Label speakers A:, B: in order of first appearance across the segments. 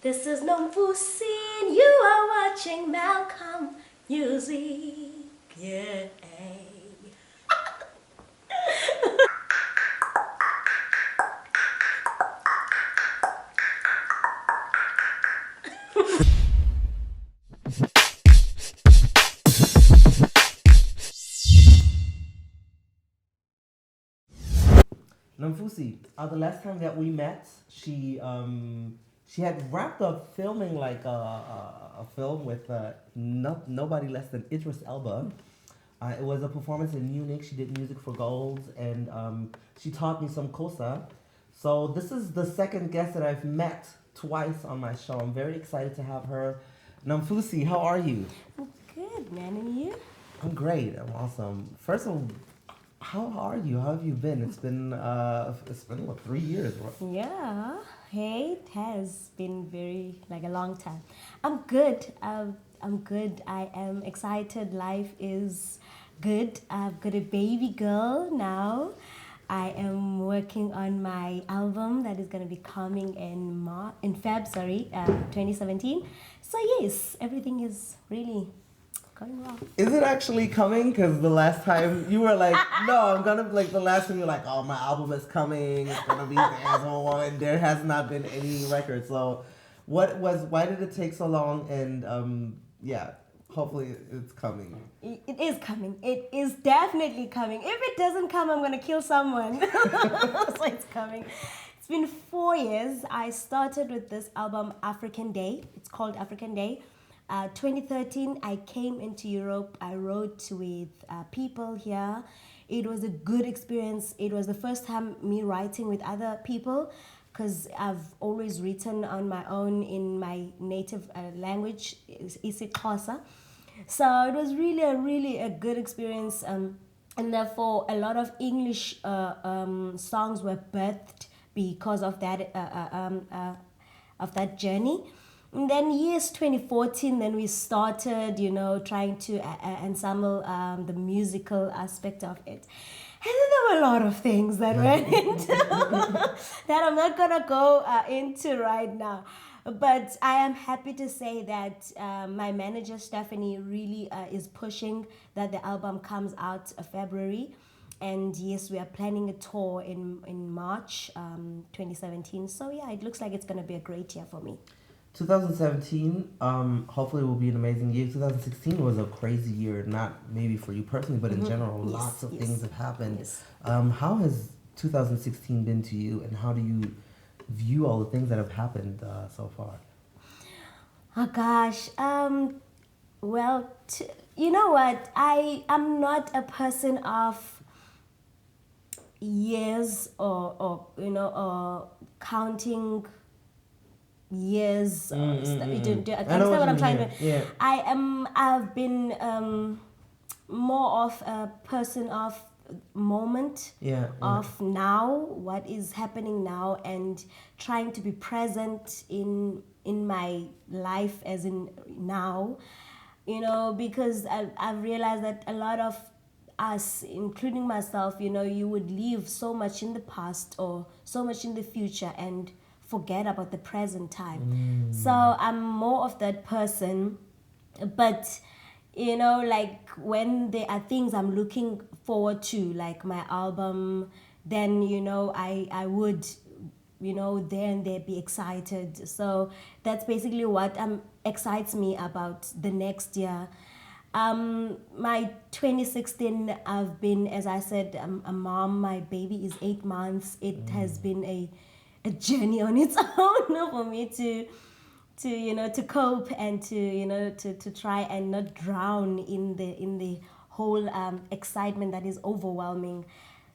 A: This is Nomfusi, and you are watching Malcolm Music. Yeah.
B: Nomfusi, the last time that we met, she had wrapped up filming like a film with nobody less than Idris Elba. It was a performance in Munich. She did music for Gold, and she taught me some kosa. So this is the second guest that I've met twice on my show. I'm very excited to have her. Nomfusi, how are you?
A: I'm good, man, and you?
B: I'm great. I'm awesome. First of all, how are you? How have you been? It's been what, 3 years? Right?
A: Yeah. Hey, it has been like a long time. I'm good. I'm good. I am excited. Life is good. I've got a baby girl now. I am working on my album that is going to be coming in Feb, 2017. So yes, everything is really going well.
B: Is it actually coming? Because the last time you were like, no, I'm gonna like the last time you were like, oh, my album is coming. It's gonna be and there has not been any record. So, why did it take so long? And yeah, hopefully it's coming.
A: It is coming. It is definitely coming. If it doesn't come, I'm gonna kill someone. So it's coming. It's been 4 years. I started with this album, African Day. It's called African Day. 2013, I came into Europe. I wrote with people here. It was a good experience. It was the first time me writing with other people because I've always written on my own in my native language, isiXhosa. So it was really a good experience. And therefore, a lot of English songs were birthed because of that journey. And then yes, 2014, then we started, trying to ensemble the musical aspect of it. And then there were a lot of things that went into that I'm not going to go into right now. But I am happy to say that my manager, Stephanie, really is pushing that the album comes out February. And yes, we are planning a tour in March 2017. So yeah, it looks like it's going to be a great year for me.
B: 2017, hopefully will be an amazing year. 2016 was a crazy year, not maybe for you personally, but in general,
A: Yes,
B: lots of
A: yes.
B: things have happened.
A: Yes.
B: How has 2016 been to you, and how do you view all the things that have happened so far?
A: Oh gosh. Well, you know what? I am not a person of years or counting years. Do you
B: I know
A: understand what I'm trying
B: mean.
A: to?
B: Yeah.
A: I've been more of a person of moment,
B: Yeah.
A: of now, what is happening now, and trying to be present in my life as in now, because I've realized that a lot of us, including myself, you would live so much in the past or so much in the future and forget about the present time. So I'm more of that person. But like when there are things I'm looking forward to, like my album, then I would there and there be excited. So that's basically what excites me about the next year. My 2016, I've been, as I said, a mom. My baby is 8 months. It has been a journey on its own for me to cope and to try and not drown in the whole excitement that is overwhelming.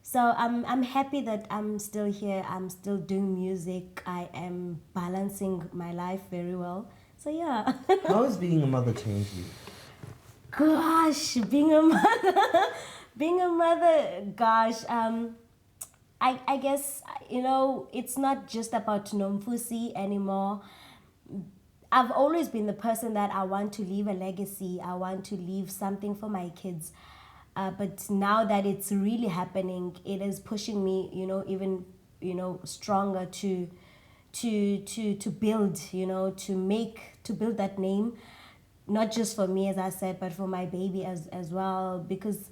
A: So I'm happy that I'm still here. I'm still doing music. I am balancing my life very well. So yeah.
B: How has being a mother changed you?
A: Gosh, being a mother, being a mother, gosh. I guess it's not just about Nomfusi anymore. I've always been the person that I want to leave a legacy. I want to leave something for my kids. But now that it's really happening, it is pushing me, even, stronger to build, to build that name, not just for me, as I said, but for my baby as well. Because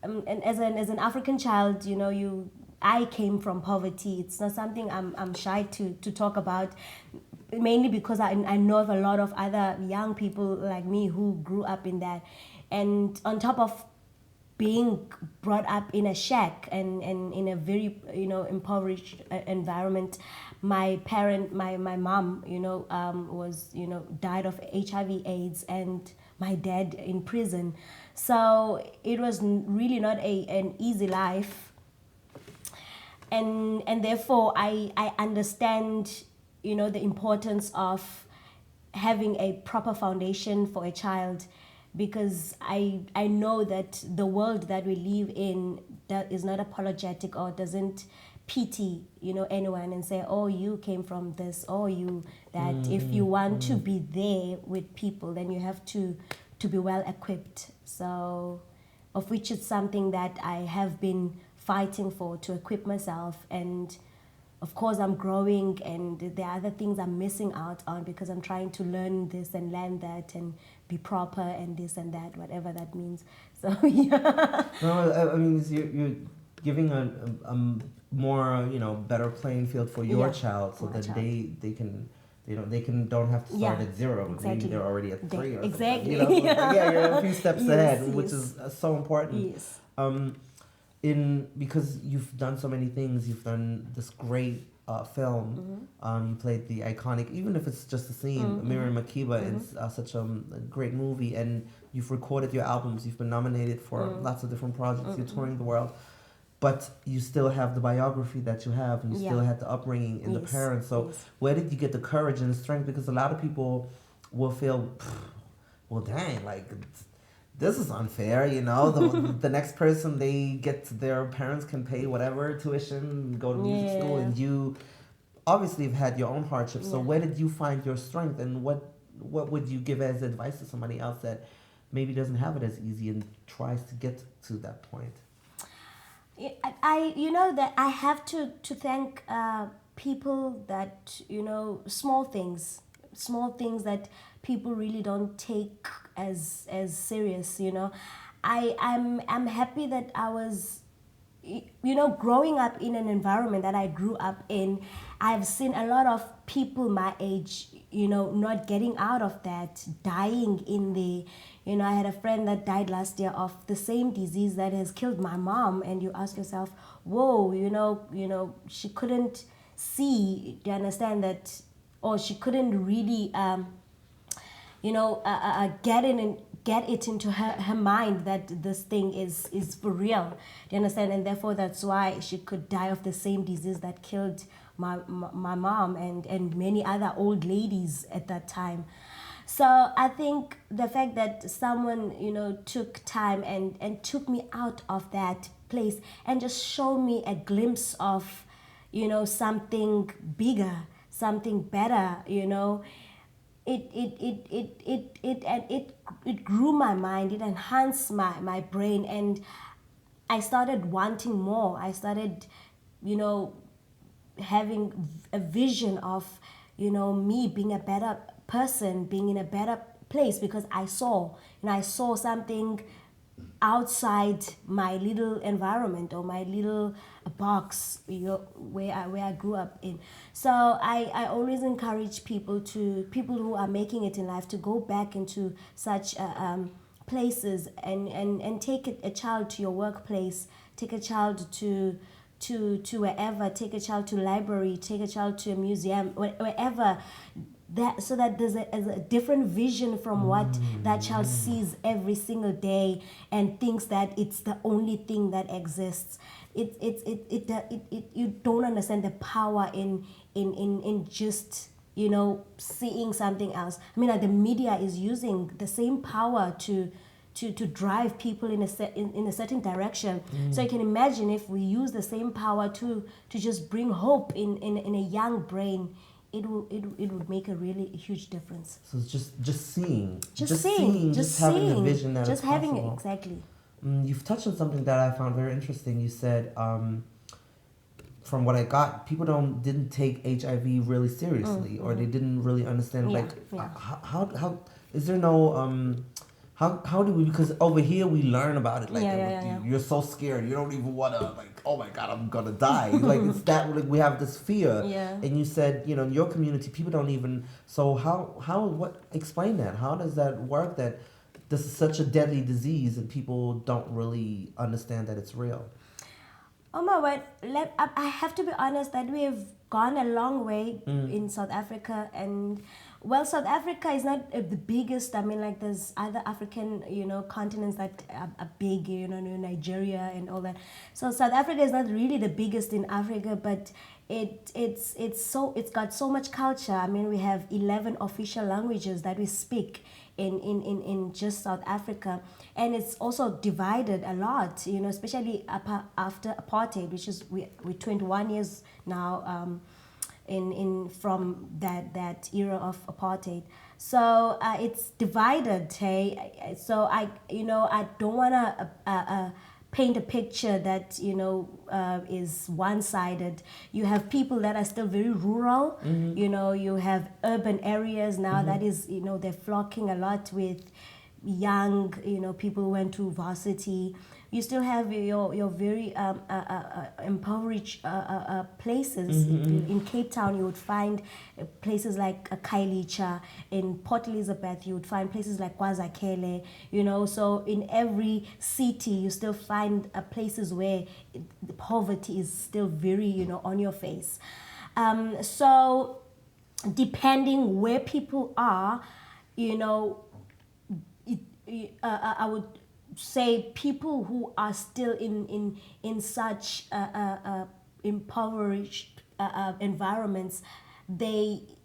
A: and as an African child, I came from poverty. It's not something I'm shy to talk about, mainly because I know of a lot of other young people like me who grew up in that. And on top of being brought up in a shack and in a very impoverished environment, my mom was died of HIV AIDS, and my dad in prison. So it was really not an easy life, and therefore I understand the importance of having a proper foundation for a child, because I know that the world that we live in that is not apologetic or doesn't pity anyone and say, oh, you came from this, or you that. If you want to be there with people, then you have to be well equipped. So of which it's something that I have been fighting for, to equip myself. And of course I'm growing, and there are other things I'm missing out on because I'm trying to learn this and learn that and be proper and this and that, whatever that means. So yeah.
B: No, I mean, you're giving a more better playing field for your child, so that they can don't have to start at zero.
A: Exactly.
B: Maybe they're already at 3 or
A: exactly.
B: something. You're a few steps ahead, which
A: yes.
B: is so important.
A: Yes.
B: Because you've done so many things, you've done this great film. You played the iconic, even if it's just a scene, Miriam Makeba. It's such a great movie, and you've recorded your albums. You've been nominated for lots of different projects. You're touring the world, but you still have the biography that you have, and you still had the upbringing and the parents. So where did you get the courage and the strength? Because a lot of people will feel, well, dang, like, this is unfair, the next person, their parents can pay whatever tuition, go to music school, and you obviously have had your own hardships. So where did you find your strength, and what would you give as advice to somebody else that maybe doesn't have it as easy and tries to get to that point?
A: That I have to thank people that, small things that people really don't take as serious. I'm happy that I was growing up in an environment that I grew up in. I've seen a lot of people my age not getting out of that, dying in the I had a friend that died last year of the same disease that has killed my mom, and you ask yourself, whoa, she couldn't see, do you understand that, or she couldn't really get it into her mind that this thing is for real. Do you understand? And therefore that's why she could die of the same disease that killed my mom and many other old ladies at that time. So I think the fact that someone took time and took me out of that place and just showed me a glimpse of something bigger, something better, it grew my mind, it enhanced my brain, and I started wanting more. I started having a vision of me being a better person, being in a better place, because I saw something outside my little environment or my little box where I grew up in. So I always encourage people who are making it in life to go back into such places and take a child to your workplace, take a child to wherever, take a child to library, take a child to a museum, wherever, so that there's a different vision from what that child sees every single day and thinks that it's the only thing that exists. You don't understand the power in just seeing something else. I mean, the media is using the same power to drive people in a certain direction. So you can imagine if we use the same power to just bring hope in a young brain, it would make a really huge difference.
B: So it's just seeing,
A: just
B: having a vision that
A: just
B: it's
A: having
B: possible.
A: it, exactly.
B: You've touched on something that I found very interesting. You said from what I got, people didn't take HIV really seriously, or they didn't really understand how is there no how do we, because over here we learn about it, like you're so scared, you don't even want to, like, oh my god, I'm gonna die. Like, it's that, like, we have this fear. And you said, in your community people don't even, so what, explain that, how does that work, that this is such a deadly disease and people don't really understand that it's real?
A: Oh my word, I have to be honest that we have gone a long way in South Africa. And well, South Africa is not the biggest. I mean, like, there's other African, continents that are big, Nigeria and all that. So South Africa is not really the biggest in Africa, but it's got so much culture. I mean, we have 11 official languages that we speak in just South Africa, and it's also divided a lot, especially after apartheid, which is we're 21 years now in from that era of apartheid. So it's divided. Hey, so I don't wanna paint a picture that is one-sided. You have people that are still very rural. You have urban areas now that is, they're flocking a lot with young, people who went to varsity. You still have your very impoverished places. In Cape Town, you would find places like Khayelitsha. In Port Elizabeth, you would find places like KwaZakele. So in every city, you still find places where the poverty is still very, on your face. So depending where people are, I would say people who are still in such impoverished environments,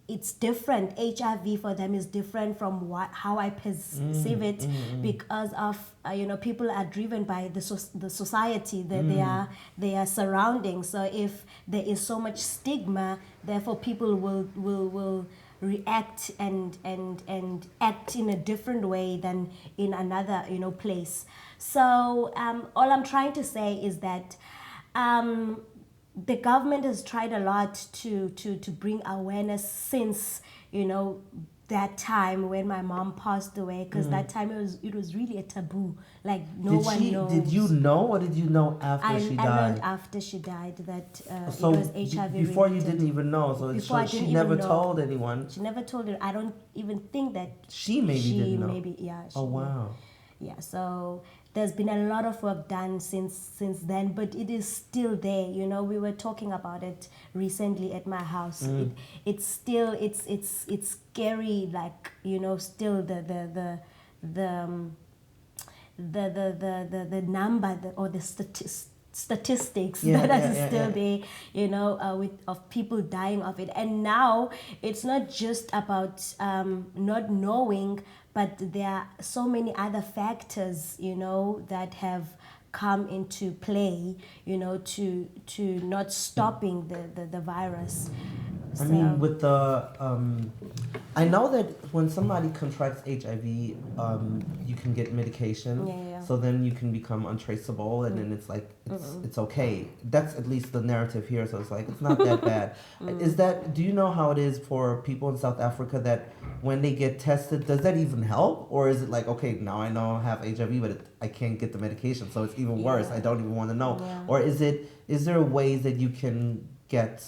A: it's different. HIV for them is different from how I perceive it, because of people are driven by the society that they are surrounding. So if there is so much stigma, therefore people will react and act in a different way than in another place. So all I'm trying to say is that the government has tried a lot to bring awareness since that time when my mom passed away, because that time it was really a taboo. Like, no one knows.
B: Did you know, or did you know after she died?
A: I learned after she died that
B: so
A: it was HIV
B: before
A: related.
B: You didn't even know, so she never told anyone.
A: She never told her. I don't even think that
B: she didn't know.
A: Oh
B: wow.
A: Yeah, so there's been a lot of work done since then, but it is still there. We were talking about it recently at my house. It's still it's scary. Like, still the number or the statistics that are still there, with of people dying of it. And now it's not just about not knowing, but there are so many other factors, that have come into play, to not stopping the virus.
B: I mean, with the, I know that when somebody contracts HIV, you can get medication. So then you can become untraceable, and then it's like, it's okay. That's at least the narrative here. So it's like, it's not that bad. Do you know how it is for people in South Africa that when they get tested, does that even help? Or is it like, okay, now I know I have HIV, but I can't get the medication, so it's even worse. I don't even want to know. Or is there ways that you can get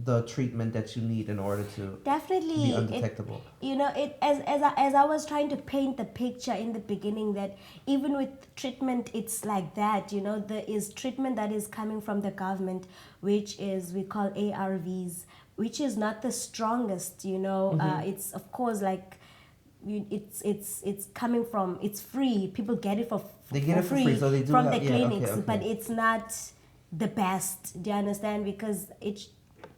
B: the treatment that you need in order to
A: definitely
B: be undetectable?
A: As I was trying to paint the picture in the beginning, that even with treatment it's like that. There is treatment that is coming from the government, which is we call ARVs, which is not the strongest. It's of course like it's coming from, it's free, people get it for free,
B: so they do
A: from
B: have,
A: the clinics.
B: okay.
A: But it's not the best. Do you understand? Because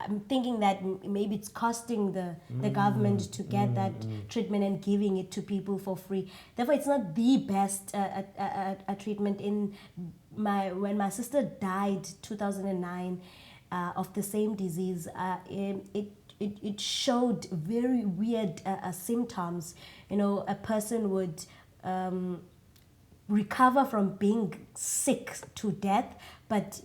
A: I'm thinking that maybe it's costing the government to get that treatment and giving it to people for free. Therefore, it's not the best a treatment. When my sister died 2009 of the same disease, it showed very weird symptoms. A person would recover from being sick to death, but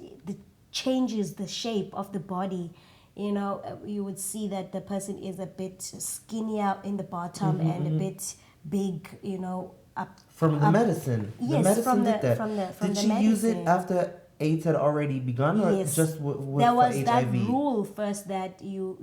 A: changes the shape of the body. You know, you would see that the person is a bit skinnier in the bottom and a bit big, you know, up.
B: From the
A: up.
B: medicine.
A: Yes,
B: the medicine
A: from the
B: did that.
A: from the from
B: did
A: the
B: she
A: medicine.
B: use it after AIDS had already begun, or
A: Yes,
B: just
A: there
B: for
A: was
B: HIV?
A: that rule first that your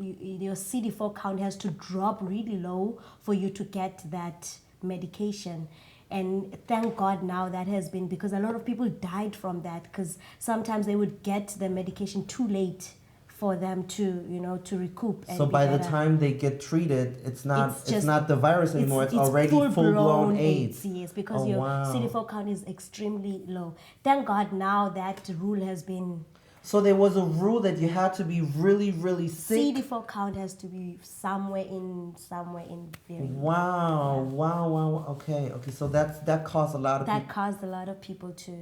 A: CD4 count has to drop really low for you to get that medication. And thank God now that has been, because a lot of people died from that, because sometimes they would get the medication too late for them to, you know, to recoup. And
B: So
A: be
B: by the
A: better.
B: time they get treated, it's not
A: just-
B: the virus anymore. It's already full-blown AIDS.
A: Yes, because
B: Oh,
A: your
B: wow.
A: CD4 count is extremely low. Thank God now that rule has been.
B: So there was a rule that you had to be really, really sick.
A: CD4 count has to be somewhere in very.
B: Wow. Okay. So that caused a lot of
A: That
B: people.
A: caused a lot of people to.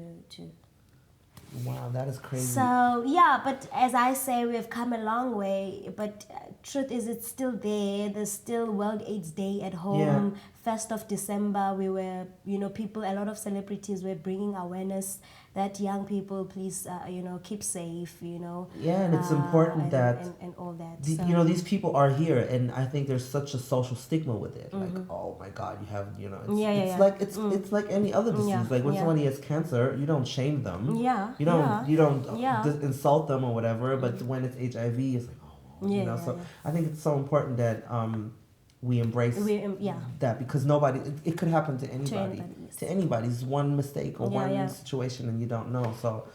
B: Wow, that is crazy.
A: So yeah, but as I say, we've come a long way. But truth is, it's still there. There's still World AIDS Day at home.
B: Yeah.
A: 1st of December, we were, you know, a lot of celebrities were bringing awareness that young people, please, you know, keep safe, you know.
B: Yeah, and it's important that
A: and all that.
B: you know, these people are here, and I think there's such a social stigma with it. Like, oh my God, you have, you know, it's like any other disease.
A: Yeah,
B: Like when
A: yeah.
B: somebody has cancer, you don't shame them.
A: Yeah,
B: You don't
A: yeah.
B: insult them or whatever. But when it's HIV, it's like, oh, you know. So I think it's so important that we embrace that, because nobody, it could happen to anybody.
A: Yes.
B: To anybody. It's one mistake or one situation and you don't know. So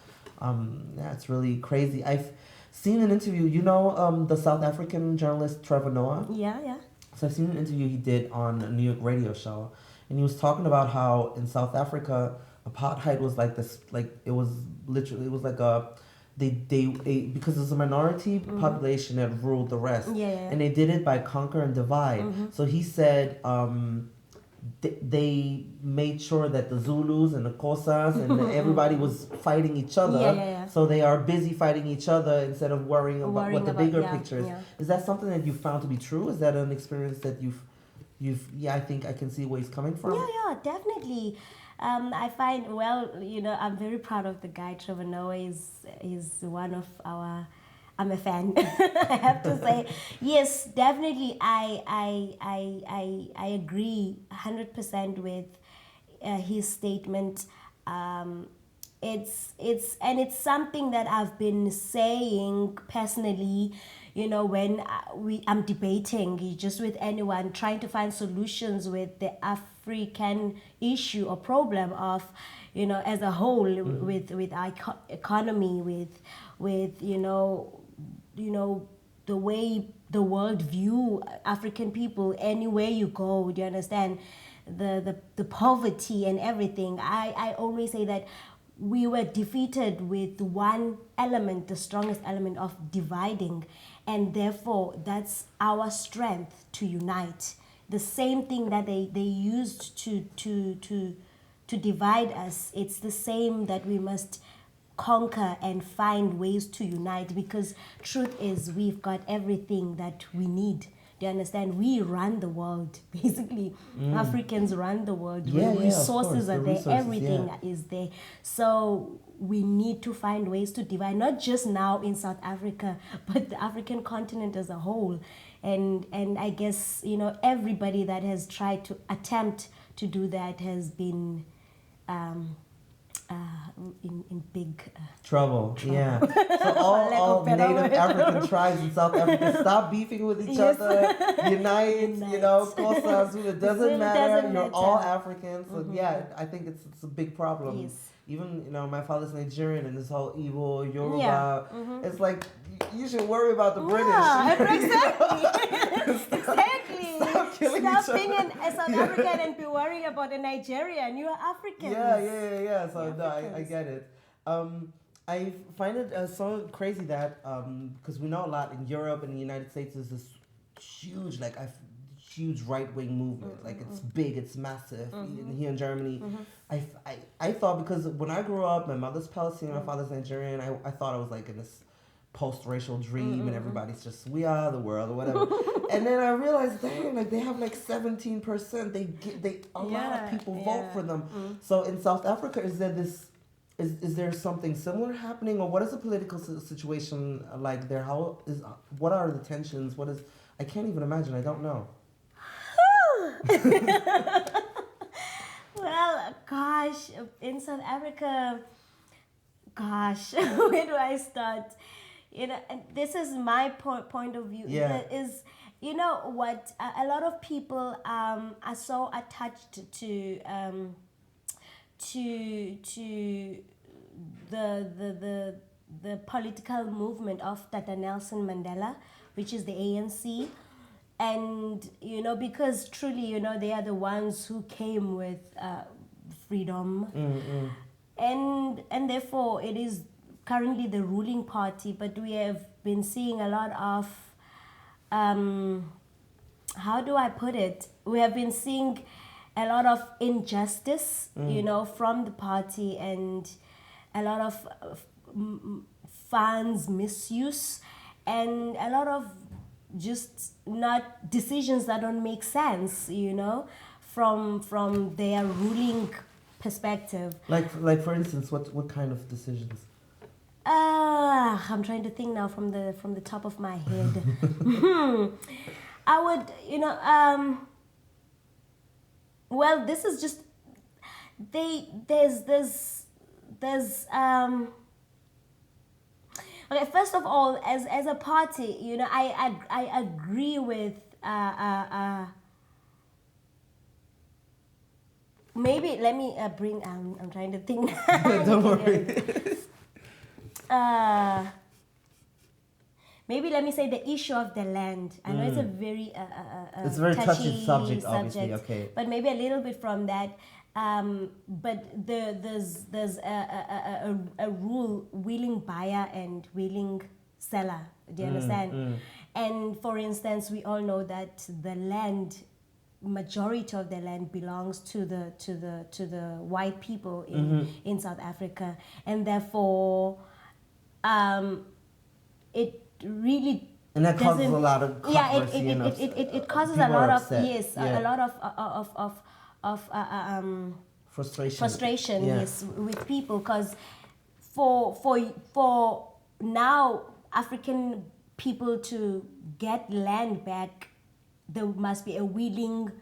B: it's really crazy. I've seen an interview, you know, the South African journalist Trevor Noah?
A: Yeah.
B: So I've seen an interview he did on a New York radio show, and he was talking about how in South Africa, apartheid was like this, like it was like a, they because it's a minority population that ruled the rest. And they did it by conquer and divide. So he said they made sure that the Zulus and the Xhosas and everybody was fighting each other. So they are busy fighting each other instead of worrying about what the bigger picture is. Is that something that you found to be true? Is that an experience that you've I think I can see where he's coming from.
A: Yeah, definitely. I find, well, you know, I'm very proud of the guy. Trevor Noah is one of our. I'm a fan. I have to say, yes, definitely. I agree 100% with his statement. It's something that I've been saying personally. You know, when I'm debating just with anyone, trying to find solutions with the African issue or problem of, you know, as a whole, with our economy, with you know the way the world view African people anywhere you go. Do you understand? The poverty and everything. I always say that we were defeated with one element, the strongest element of dividing, and therefore that's our strength to unite. The same thing that they used to divide us, it's the same that we must conquer and find ways to unite, because truth is we've got everything that we need. Do you understand? We run the world. Basically, Africans run the world. Resources are there. Everything is there. So we need to find ways to divide, not just now in South Africa, but the African continent as a whole. And I guess, you know, everybody that has tried to attempt to do that has been in big
B: trouble. Yeah. So all Native African tribes in South Africa, stop beefing with each other. Unite. You know, Xhosa, Zulu, it doesn't matter. You're all Africans. So yeah, I think it's a big problem.
A: Yes.
B: Even, you know, my father's Nigerian, and this whole evil Yoruba, it's like, you should worry about the British.
A: Exactly.
B: Stop killing
A: Stop
B: each other.
A: being a South African and be worrying about a Nigerian. You are African.
B: Yeah. So no, I get it. I find it so crazy that because we know a lot in Europe and the United States, there's this huge huge right-wing movement. Like it's big, it's massive. And here in Germany, I thought, because when I grew up, my mother's Palestinian, my father's Nigerian, I thought I was like in this post-racial dream and everybody's just, we are the world or whatever. And then I realized, dang, like they have like 17%. A lot of people vote for them. So in South Africa, is is there something similar happening, or what is the political situation like there? What are the tensions? What is I can't even imagine. I don't know.
A: Well, gosh, in South Africa, gosh, where do I start? And this is my point of view.
B: Yeah.
A: There is, you know what? A lot of people are so attached to the political movement of Tata Nelson Mandela, which is the ANC. And because truly they are the ones who came with freedom. And therefore it is currently the ruling party, but we have been seeing a lot of how do I put it, we have been seeing a lot of injustice from the party, and a lot of funds misuse, and a lot of just not decisions that don't make sense, from their ruling perspective.
B: Like for instance, what kind of decisions?
A: I'm trying to think now from the top of my head. I would, well, this is just there's okay, first of all, as a party, I agree with maybe let me bring I'm trying to think.
B: Don't worry.
A: Maybe let me say the issue of the land. I know it's a very
B: it's a very touchy subject, obviously. Okay,
A: but maybe a little bit from that. But there's a rule: willing buyer and willing seller. Do you understand? And for instance, we all know that the land, majority of the land belongs to the white people in South Africa, and therefore, it really.
B: And that causes a lot of controversy.
A: It causes a lot of a lot of frustration yes, with people, because for now African people to get land back, there must be a willing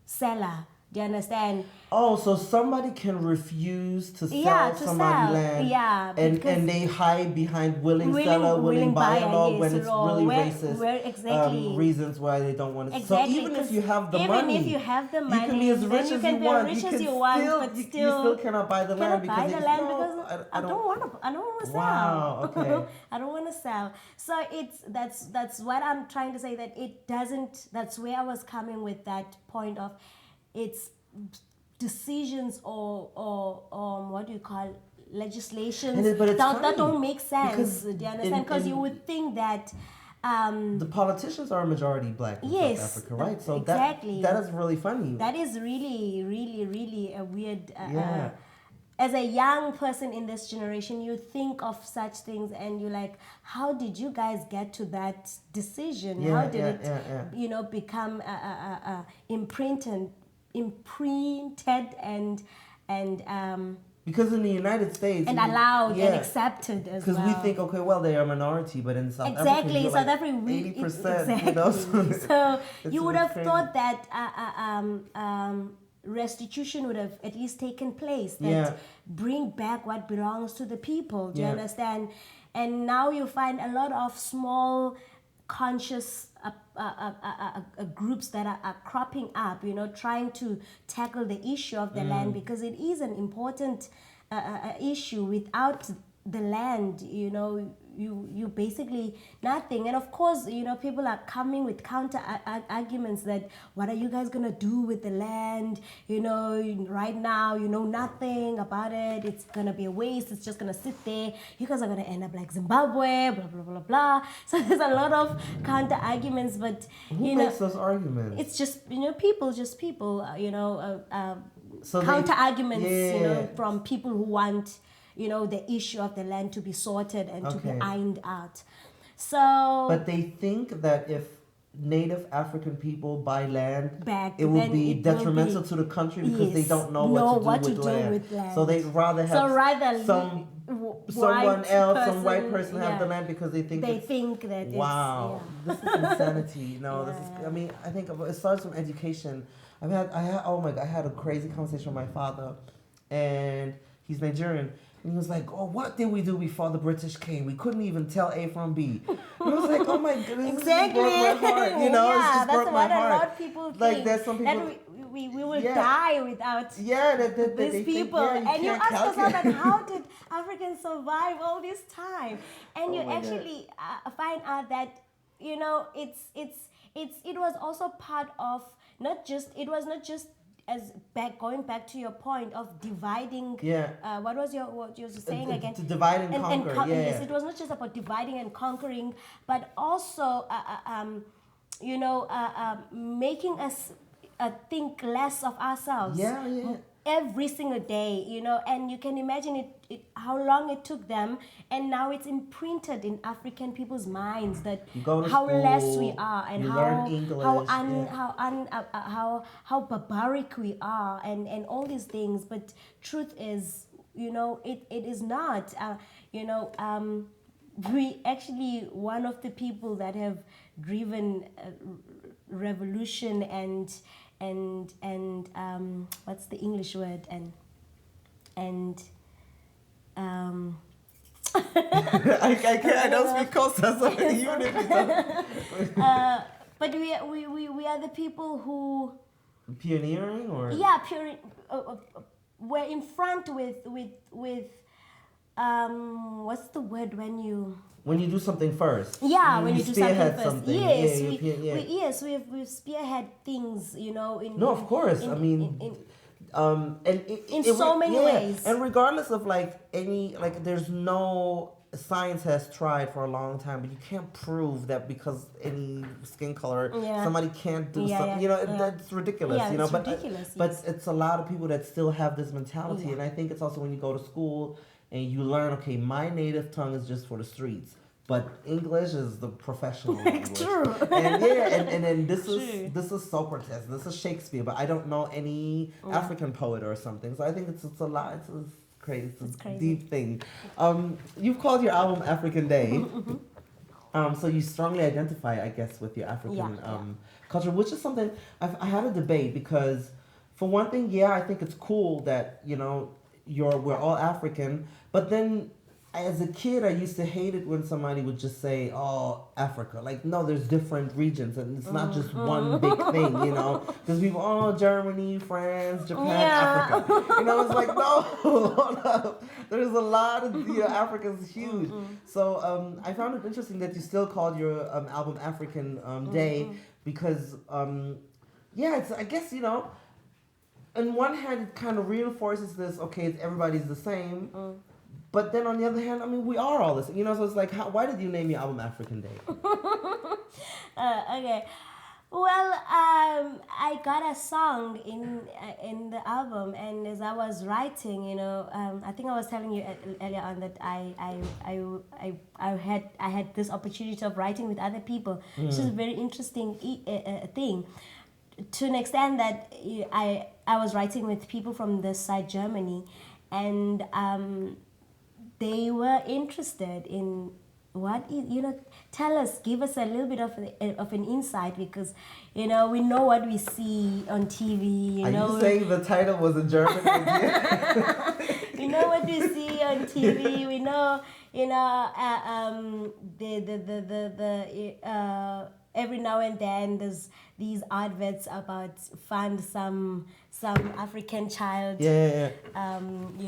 A: seller. Do you understand?
B: Oh, so somebody can refuse to sell somebody land, and they hide behind willing seller, willing buyer, yes, when it's really racist.
A: Exactly.
B: Reasons why they don't want to.
A: Exactly,
B: so even if you have the money,
A: you can be as
B: rich as you want. You still cannot buy the land because
A: I don't want to sell.
B: Wow. Okay.
A: I don't want to sell. So that's what I'm trying to say. That it doesn't. That's where I was coming with that point of. It's decisions or what do you call legislations that don't make sense. Do you understand? Because you would think that
B: the politicians are a majority black in South Africa, right? So
A: exactly.
B: that is really funny.
A: That is really, really, really a weird. As a young person in this generation, you think of such things and you're like, how did you guys get to that decision? How did it become imprinted and
B: because in the United States
A: and allowed and accepted as well.
B: Because we think, okay, well, they are a minority, but in South Africa,
A: South Africa,
B: 80%.
A: So you would have thought that restitution would have at least taken place. That bring back what belongs to the people. Do you understand? And now you find a lot of small, conscious groups that are cropping up, trying to tackle the issue of the land, because it is an important issue. Without the land, you basically nothing. And of course, people are coming with counter arguments that what are you guys gonna do with the land? Right now, nothing about it. It's gonna be a waste. It's just gonna sit there. You guys are gonna end up like Zimbabwe, blah blah blah blah. So there's a lot of counter arguments, but
B: who makes those arguments?
A: It's just people, so counter arguments, from people who want. The issue of the land to be sorted and to be ironed out. So,
B: but they think that if native African people buy land,
A: back,
B: it will
A: then
B: be
A: it will
B: detrimental
A: be,
B: to the country because they
A: yes,
B: don't know
A: know
B: what to do with land. So they'd rather
A: So
B: have
A: rather
B: someone else, some white person have
A: yeah,
B: the land because they think
A: that
B: wow,
A: it's,
B: this is insanity. No, this is.
A: Yeah.
B: I mean, I think it starts from education. I had. Oh my God, I had a crazy conversation with my father, and he's Nigerian. And he was like, "Oh, what did we do before the British came? We couldn't even tell A from B." And I was like, "Oh my goodness,
A: exactly.
B: this just broke my heart." You know,
A: Yeah,
B: it's just
A: that's
B: broke my
A: what
B: heart.
A: a lot of people think.
B: Like there's some people
A: that we will
B: yeah.
A: die without these people.
B: Think, yeah,
A: and you ask yourself, like, how did Africans survive all this time? And you actually find out that, you know, it was also part of it was not just as going back to your point of dividing. What was what you were saying again?
B: To divide and conquer.
A: Yes, it was not just about dividing and conquering, but also making us think less of ourselves. Every single day, you know, and you can imagine how long it took them, and now it's imprinted in African people's minds that how less we are, and how barbaric we are, and all these things. But truth is, you know, it is not. We actually one of the people that have driven revolution and what's the English word
B: I can't. I don't speak Xhosa, so even if you don't.
A: But we are the people who
B: pioneering or
A: we're in front with what's the word when you
B: do something first.
A: Yeah, when you do something first. Yes, we spearhead things, you know.
B: Of course. In
A: so many ways.
B: And regardless of there's no science has tried for a long time, but you can't prove that because any skin color somebody can't do something. You know, that's ridiculous.
A: Yeah,
B: you know,
A: it's ridiculous.
B: But it's a lot of people that still have this mentality, and I think it's also when you go to school and you learn, okay, my native tongue is just for the streets, but English is the professional language.
A: True.
B: And then this is Socrates, this is Shakespeare, but I don't know any African poet or something. So I think it's a lot. It's crazy. It's a deep thing. You've called your album African Day. So you strongly identify, I guess, with your African culture, which is something I had a debate because, for one thing, I think it's cool that, you know, we're all African, but then as a kid, I used to hate it when somebody would just say, "Oh, Africa." Like, no, there's different regions, and it's not just one big thing, you know. Because people, Germany, France, Japan, Africa. You know, it's like, no, hold up. There's a lot of, Africa's huge. So I found it interesting that you still called your album African Day because, it's, I guess, you know, on one hand, it kind of reinforces this, okay, everybody's the same. But then on the other hand, I mean, we are all this, you know, so it's like, why did you name your album African Day?
A: Okay. Well, I got a song in the album, and as I was writing, you know, I think I was telling you earlier on that I had this opportunity of writing with other people, which is a very interesting thing. To an extent that I was writing with people from this side, Germany, and they were interested in give us a little bit of an insight, because, you know, we know what we see on TV.
B: Are you saying the title was in German?
A: We know what we see on TV. We know, every now and then there's these adverts about fund some African child. You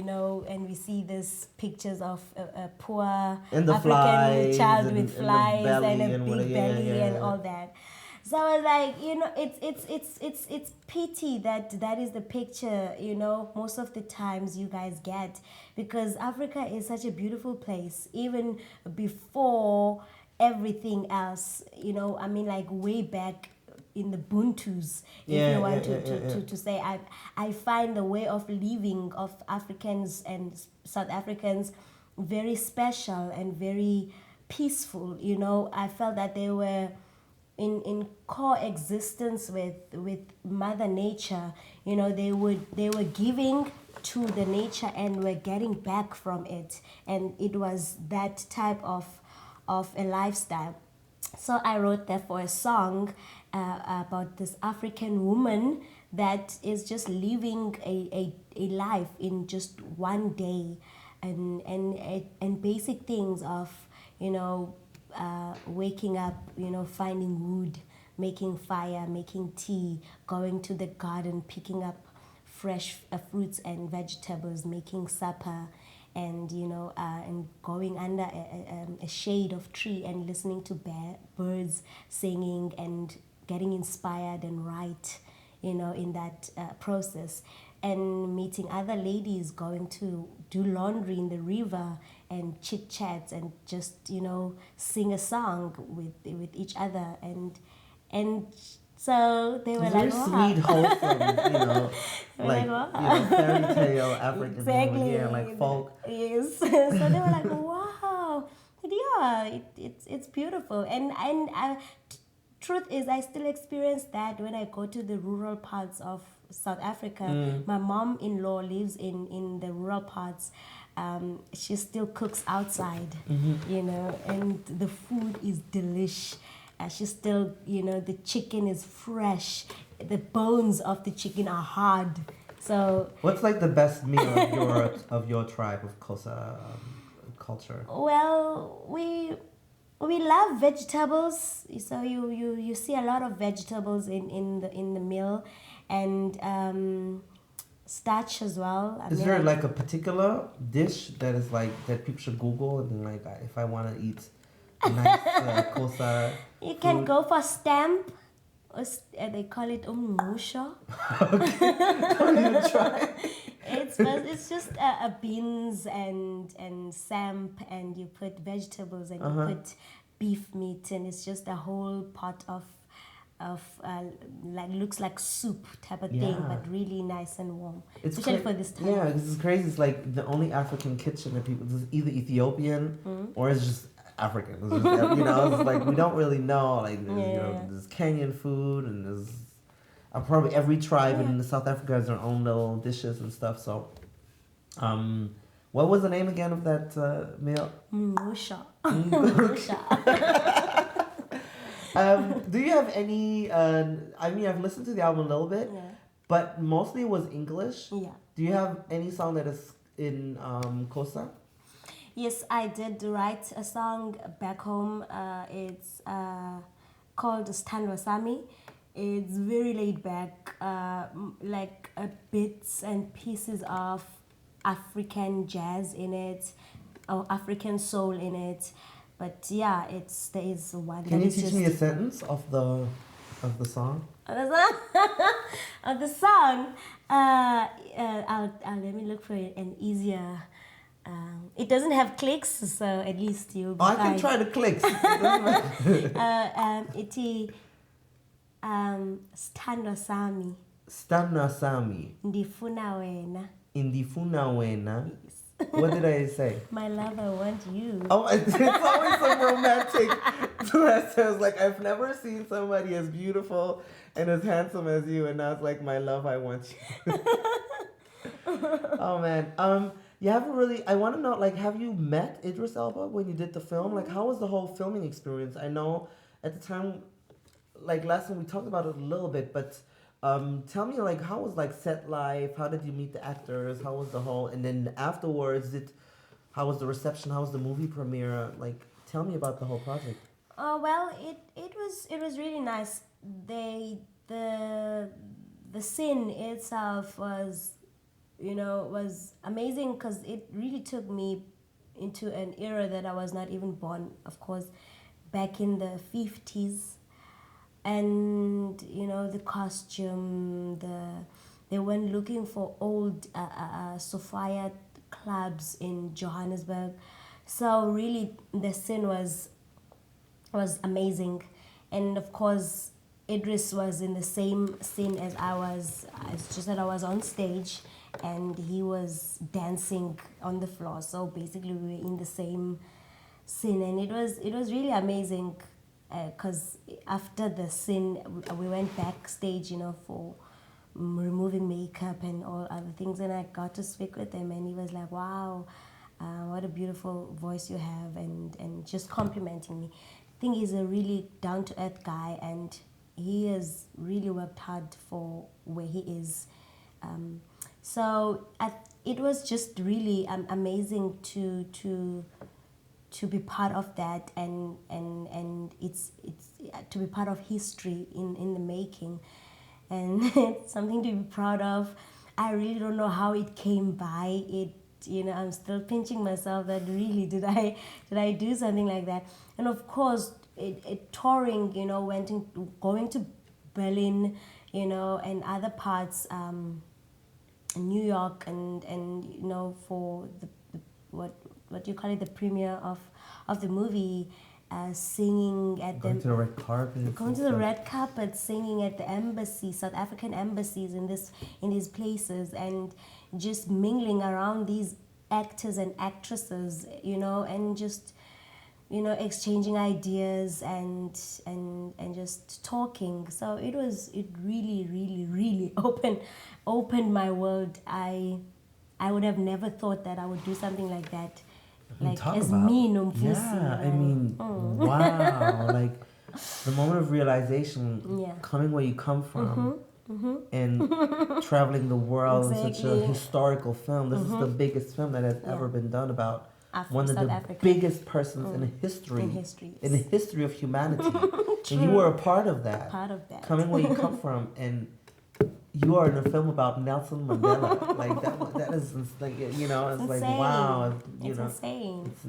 A: know, and we see these pictures of a poor African child with flies and a big belly and all that. So I was like, you know, it's pity that is the picture, you know, most of the times you guys get, because Africa is such a beautiful place, even before everything else, you know. I mean, like way back in the Buntus, if you want to say, I find the way of living of Africans and South Africans very special and very peaceful. You know, I felt that they were in coexistence with Mother Nature. You know, they were giving to the nature and were getting back from it, and it was that type of a lifestyle. So I wrote that for a song about this African woman that is just living a life in just one day, and basic things of, you know, waking up, you know, finding wood, making fire, making tea, going to the garden, picking up fresh fruits and vegetables, making supper, and you know, and going under a shade of tree and listening to birds singing and getting inspired and write, you know, in that process, and meeting other ladies, going to do laundry in the river and chit chats and just, you know, sing a song with each other, and so they were
B: It's
A: like,
B: very
A: wow.
B: sweet, wholesome, you know,
A: They were
B: like,
A: like,
B: you
A: wow.
B: know, fairy tale African
A: Exactly.
B: yeah, like folk.
A: Yes. So they were like, wow. But yeah, it's beautiful. Truth is, I still experience that when I go to the rural parts of South Africa. My mom-in-law lives in the rural parts. She still cooks outside, you know, and the food is delish. She still, you know, the chicken is fresh. The bones of the chicken are hard. So,
B: What's like the best meal of your tribe of Xhosa culture?
A: well, we love vegetables. So you see a lot of vegetables in the meal, and starch as well.
B: Is there like a particular dish that is like that people should Google and like if I want to eat nice Xhosa
A: you can
B: food?
A: go for stamp. They call it umngqusho.
B: Don't even try.
A: It's just beans and samp, and you put vegetables and you put beef meat, and it's just a whole pot of like looks like soup type of thing,
B: Yeah.
A: but really nice and warm,
B: It's
A: especially for this time.
B: Yeah, because it's crazy. It's like the only African kitchen that people is either Ethiopian or it's just African. It's just, you know, it's like we don't really know. Like there's, you know, there's Kenyan food and there's probably every tribe in South Africa has their own little dishes and stuff. So, what was the name again of that meal?
A: Umngqusho.
B: Do you have any? I mean, I've listened to the album a little bit, but mostly it was English.
A: Yeah.
B: Do you have any song that is in Xhosa?
A: Yes, I did write a song back home. It's called Sthandwa Sami. It's very laid back, like bits and pieces of African jazz in it, or African soul in it. But yeah, there is one.
B: Can you teach me a sentence of the song?
A: Of the song, I'll let me look for an easier. It doesn't have clicks, so at least you'll be
B: I
A: fine.
B: can try the clicks. It doesn't matter.
A: Sthandwa Sami
B: Sthandwa Sami.
A: ndifuna wena.
B: Indifuna wena. What did I say?
A: My love, I want you.
B: Oh, it's always some romantic letters. Like I've never seen somebody as beautiful and as handsome as you, and now it's like my love, I want you. Oh man. You haven't really. I want to know. Like, have you met Idris Elba when you did the film? Like, how was the whole filming experience? I know at the time, like last time we talked about it a little bit, but tell me like how was like set life? How did you meet the actors? How was the whole? And then afterwards, how was the reception? How was the movie premiere? Like, tell me about the whole project.
A: Well, it was really nice. The scene itself was, you know, was amazing because it really took me into an era that I was not even born. Of course, back in the 50s. And you know, the costume, they went looking for old Sophia clubs in Johannesburg, so really the scene was amazing. And of course Idris was in the same scene as I was. It's just that I was on stage and he was dancing on the floor, so basically we were in the same scene, and it was really amazing. because after the scene, we went backstage, for removing makeup and all other things, and I got to speak with him, and he was like, wow, what a beautiful voice you have, and just complimenting me. I think he's a really down-to-earth guy, and he has really worked hard for where he is. So it was just really amazing to be part of that, and it's to be part of history in the making, and it's something to be proud of. I really don't know how it came by. I'm still pinching myself that really did I do something like that. And of course it touring, going to Berlin, and other parts, New York, and for the what do you call it, the premiere of the movie, singing at
B: Going to the red carpet.
A: Going to the red carpet, singing at the embassy, South African embassies in these places, and just mingling around these actors and actresses, and just exchanging ideas and just talking. So it really, really, really opened my world. I would have never thought that I would do something like that. Like, as me, Nomfusi.
B: Yeah, I mean, wow. Like, the moment of realization, coming where you come from, and traveling the world in such a historical film. This is the biggest film that has ever been done about one of the biggest persons in history, in the history of humanity. And you were a part of that. Coming where you come from, and you are in a film about Nelson Mandela. Like, that is like, it's like, wow.
A: It's insane.
B: It's,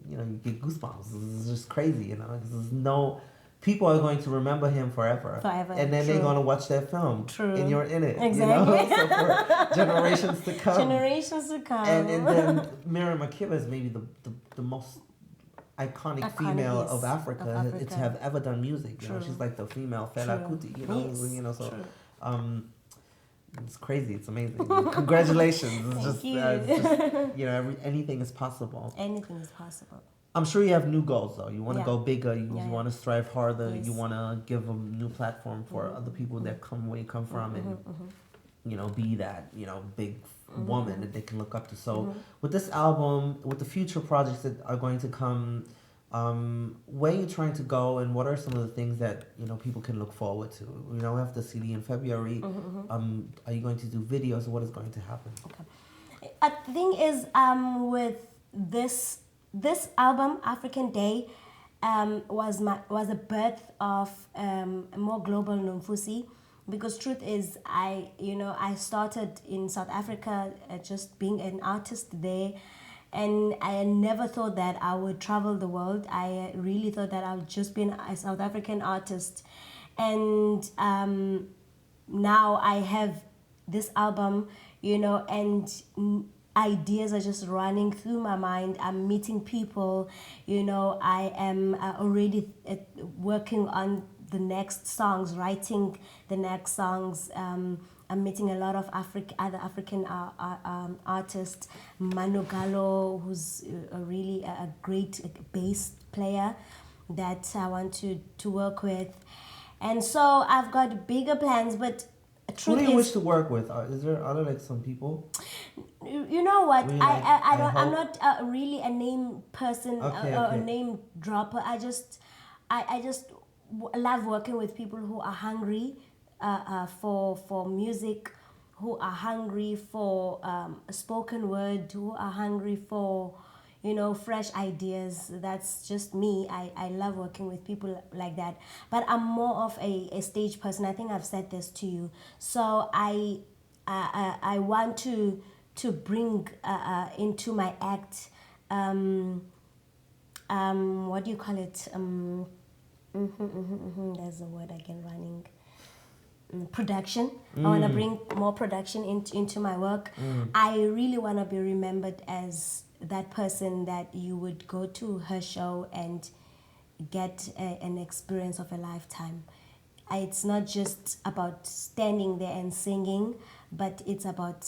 B: you get goosebumps. It's just crazy, because there's no... People are going to remember him forever. And then they're going to watch that film. And you're in it.
A: Exactly.
B: So for generations to come. And then Miriam Makeba is maybe the most iconic female of Africa to have ever done music. She's like the female Fela Kuti. It's crazy. It's amazing. Congratulations. It's just anything is possible.
A: Anything is possible.
B: I'm sure you have new goals, though. You want to go bigger. You want to strive harder. You want to give a new platform for other people that come where you come from, and be that big woman that they can look up to. So with this album, with the future projects that are going to come, where are you trying to go, and what are some of the things that people can look forward to? We have the CD in February. Are you going to do videos? What is going to happen?
A: Okay. The thing is, with this album, African Day, was a birth of more global Nomfusi, because truth is, I started in South Africa, just being an artist there, and I never thought that I would travel the world. I really thought that I would just be a South African artist, and now I have this album, and ideas are just running through my mind. I'm meeting people, I am already working on the next songs, writing the next songs. I'm meeting a lot of other African artists. Manu Gallo, who's really a great bass player that I want to work with. And so I've got bigger plans, but
B: who do you wish to work with? Are there like some people?
A: You know what?
B: Really,
A: I'm not really a name person or a name dropper. I just love working with people who are hungry for music, who are hungry for spoken word, who are hungry for fresh ideas. That's just me. I love working with people like that. But I'm more of a stage person. I think I've said this to you. So I want to bring into my act, what do you call it? There's a word again running. Production. I want to bring more production into my work. I really want to be remembered as that person that you would go to her show and get an experience of a lifetime. It's not just about standing there and singing, but it's about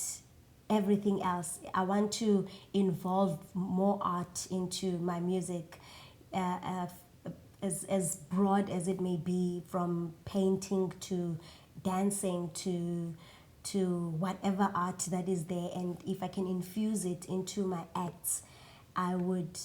A: everything else. I want to involve more art into my music. as broad as it may be, from painting to dancing to whatever art that is there, and if I can infuse it into my acts, I would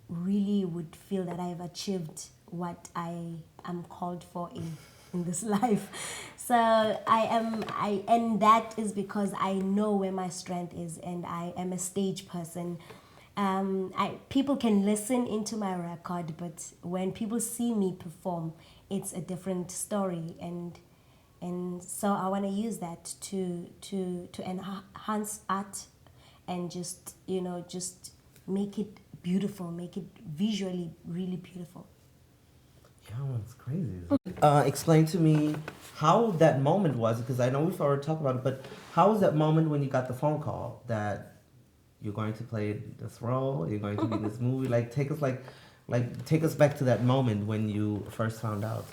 A: really would feel that I've achieved what I am called for in this life. So and that is because I know where my strength is, and I am a stage person. People can listen into my record, but when people see me perform, it's a different story, and so I want to use that to enhance art, and just just make it beautiful, make it visually really beautiful.
B: Yeah, well, it's crazy. Explain to me how that moment was, because I know we've already talked about it, but how was that moment when you got the phone call that you're going to play this role, you're going to be in this movie? Like, take us back to that moment when you first found out.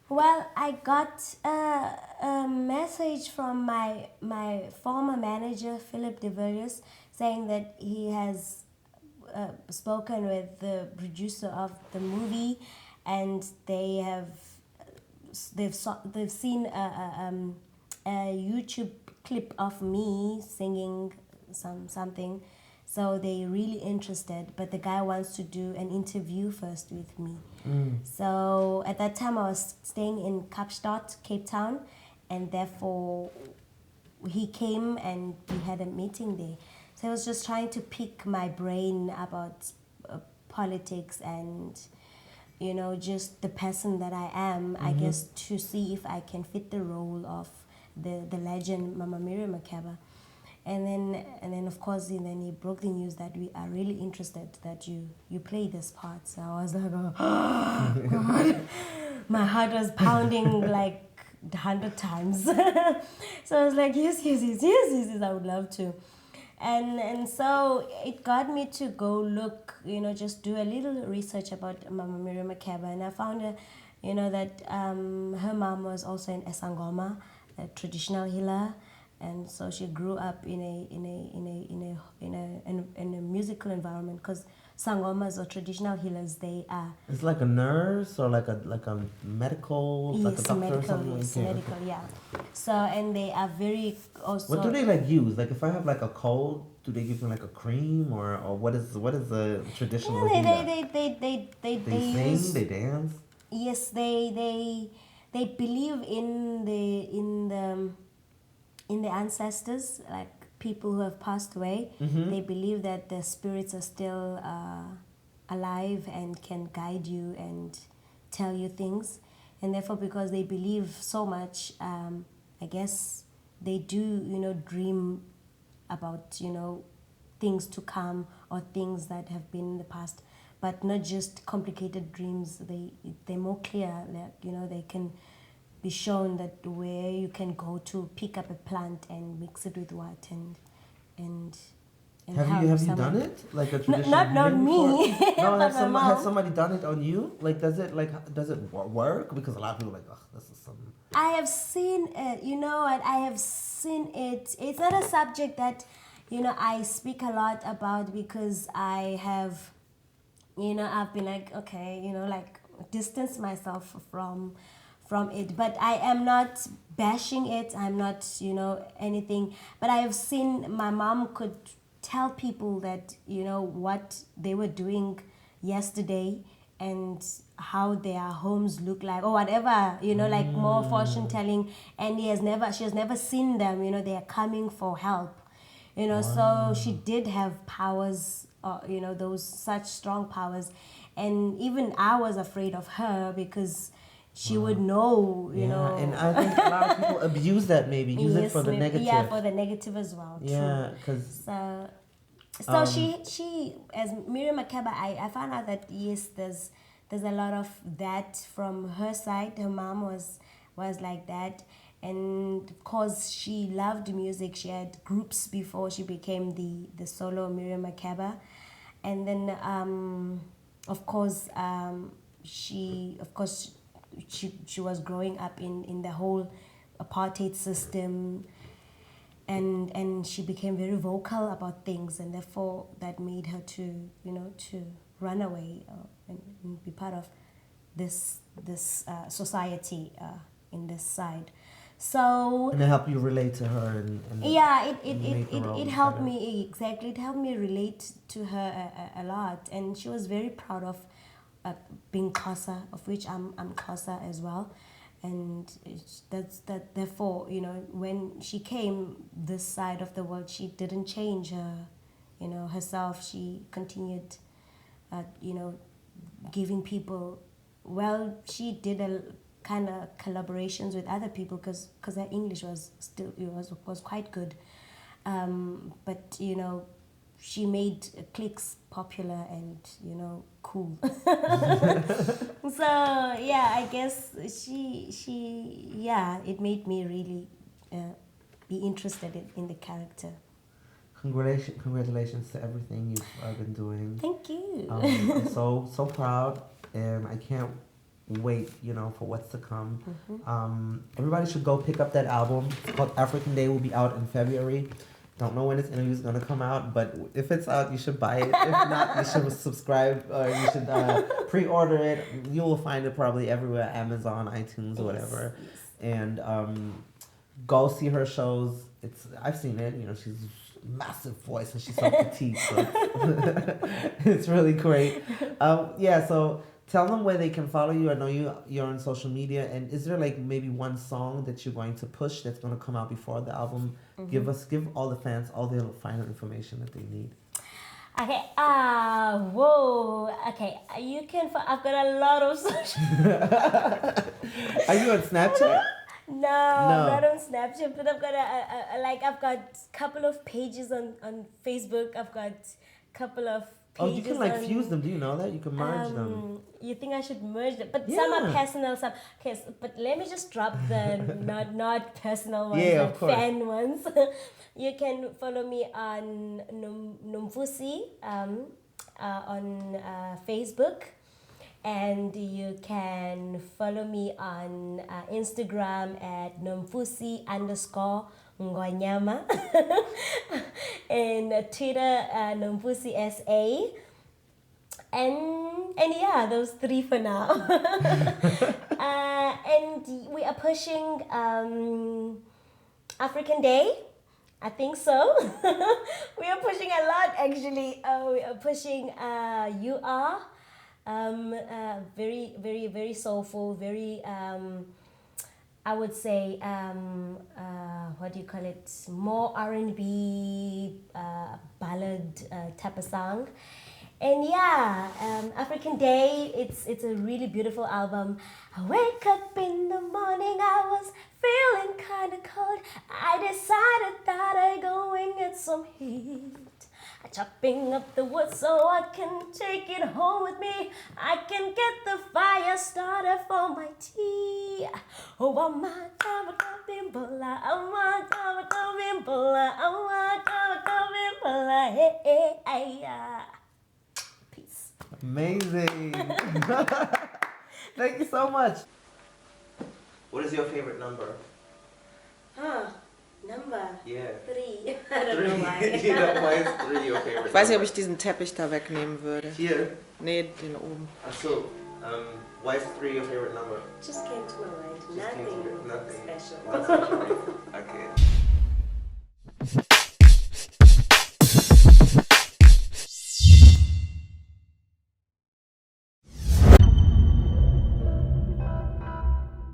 A: Well, I got a message from my former manager, Philip De Villiers, saying that he has spoken with the producer of the movie, and they've seen a YouTube clip of me singing something. So they're really interested, but the guy wants to do an interview first with me. So at that time I was staying in Kapstadt, Cape Town, and therefore he came and we had a meeting there. So I was just trying to pick my brain about politics and just the person that I am, I guess, to see if I can fit the role of the legend Mama Miriam Makeba. And then of course then he broke the news that we are really interested that you play this part. So I was like, oh God, my heart was pounding like 100 times. So I was like, yes, I would love to. And so it got me to go look, just do a little research about Mama Miriam Makeba, and I found that her mom was also an Esangoma, a traditional healer. And so she grew up in a musical environment, because sangomas or traditional healers, they are.
B: It's like a nurse or like a medical, like a doctor
A: medical,
B: or something.
A: yes, medical, yeah. So and they are very also.
B: What do they use? Like if I have like a cold, do they give me like a cream or what is the traditional?
A: Yeah,
B: they sing,
A: use,
B: they dance.
A: Yes, they believe in the ancestors, like people who have passed away. They believe that the spirits are still alive and can guide you and tell you things, and therefore because they believe so much, I guess they do dream about things to come or things that have been in the past, but not just complicated dreams. They're more clear, like they can be shown that where you can go to pick up a plant and mix it with what and
B: have you done it like a traditional?
A: Not me.
B: No, has somebody done it on you? Like does it work? Because a lot of people are like, oh, this is something.
A: I have seen it. I have seen it. It's not a subject that I speak a lot about, because I have I've been like, okay, like distance myself from it, but I am not bashing it. I'm not anything, but I have seen my mom could tell people that what they were doing yesterday and how their homes look like or whatever, like more fortune telling, and she has never seen them, they are coming for help, so she did have powers, those such strong powers. And even I was afraid of her, because she would know, know.
B: And I think a lot of people abuse that, maybe use it for the negative.
A: Yeah, for the negative as well.
B: Yeah, because
A: so she as Miriam Makeba, I found out that yes, there's a lot of that from her side. Her mom was like that, and of course she loved music. She had groups before she became the solo Miriam Makeba, and then of course she was growing up in the whole apartheid system, and she became very vocal about things, and therefore that made her to to run away and be part of this society in this side. So
B: and it helped you relate to her and
A: yeah,
B: make her own
A: it helped
B: better.
A: me, exactly, it helped me relate to her a lot, and she was very proud of being Xhosa, of which I'm Xhosa as well, and therefore, you know, when she came this side of the world, she didn't change her, you know, herself. She continued you know, giving people, well, she did a kind of collaborations with other people because her English was still, it was quite good, but you know, she made cliques popular and, you know, cool. So yeah, I guess she yeah, it made me really be interested in the character.
B: Congratulations to everything you've been doing.
A: Thank you.
B: I'm so proud, and I can't wait, you know, for what's to come. Everybody should go pick up that album. It's called African Day. Will be out in February. Don't know when this interview is gonna come out, but if it's out, you should buy it. If not, you should subscribe, or you should pre-order it. You will find it probably everywhere, Amazon, iTunes, or whatever.
A: Yes.
B: And go see her shows. I've seen it. You know, she's massive voice and she's so petite, so it's really great. Yeah, so tell them where they can follow you. I know you're on social media, and is there like maybe one song that you're going to push that's going to come out before the album? Give all the fans all the final information that they need.
A: Okay. Whoa. Okay. You can. I've got a lot of social.
B: Are you on Snapchat?
A: No, I'm not on Snapchat, but I've got I've got a couple of pages on Facebook. I've got a couple of pages.
B: Oh, you can like fuse them. Do you know that? You can merge them.
A: You think I should merge them? But some are personal, some. Okay, but let me just drop the not personal ones,
B: of course.
A: Fan ones. You can follow me on Nomfusi on Facebook. And you can follow me on Instagram at Nomfusi_Ngonyama and Twitter Nomfusi SA. And yeah, those three for now. And we are pushing African Day. I think so. We are pushing a lot, actually. We are pushing You Are. Very, very, very soulful, very, I would say, what do you call it? More R&B, ballad type of song. And yeah, African Day, it's a really beautiful album. I wake up in the morning, I was feeling kind of cold. I decided that I go and get some heat. Chopping up the wood so I can take it home with me. I can get the fire started for my tea. Oh, I'm a bimbola, hey, hey, hey, peace.
B: Amazing. Thank you so much. What is your favorite number?
A: Number?
B: Yeah.
A: 3. I don't know why.
B: You know why is 3 your favorite?
C: Ich weiß nicht, ob ich diesen Teppich da wegnehmen würde.
B: Here?
C: Nee, den oben.
B: So, why is 3 your favorite number?
A: Just came to my mind.
B: Just came to
A: Nothing
B: nothing
A: special.
B: Not special.